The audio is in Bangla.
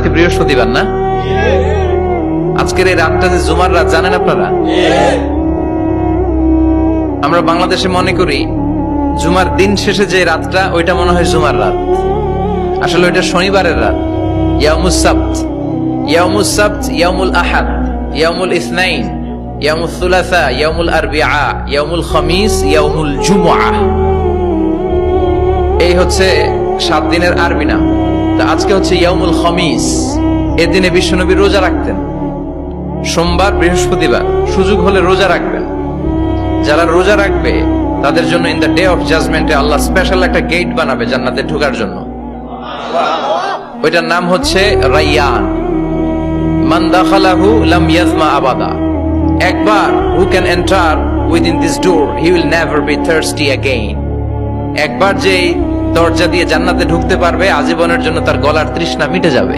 আজকে বৃহস্পতিবার না? আজকের এই রাতটা যে জুমার রাত জানেন আপনারা? আমরা বাংলাদেশে মনে করি জুমার দিন শেষে যে রাতটা ওইটা মনে হয় জুমার রাত, আসলে ওইটা শনিবারের রাত। ইয়াউমুস সাবত, ইয়াউমুস সাবত, ইয়াউমুল আহাদ, ইয়াউমুল ইসনাইন, ইয়াউমুল সুলাসা, ইয়াউমুল আরবিআ, ইয়াউমুল খামিস, ইয়াউমুল জুমআহ। এই হচ্ছে 7 দিনের আরবি নাম। তা আজকে হচ্ছে ইয়াউমুল খামিস। এই দিনে বিশ্বনবী রোজা রাখতেন, সোমবার বৃহস্পতিবার সুযোগ হলে রোজা রাখবেন। যারা রোজা রাখবে তাদের জন্য ইন দ্য ডে অফ জাজমেন্টে আল্লাহ স্পেশাল একটা গেট বানাবে জান্নাতে ঢোকার জন্য। ওইটার নাম হচ্ছে রাইয়ান। মান দাখালাহু লাম ইয়াজমা আবাদা। একবার who can enter within this door he will never be thirsty again. একবার যে দরজা দিয়ে জান্নাতে ঢুকতে পারবে আজীবনের জন্য তার গলার তৃষ্ণা মিটে যাবে।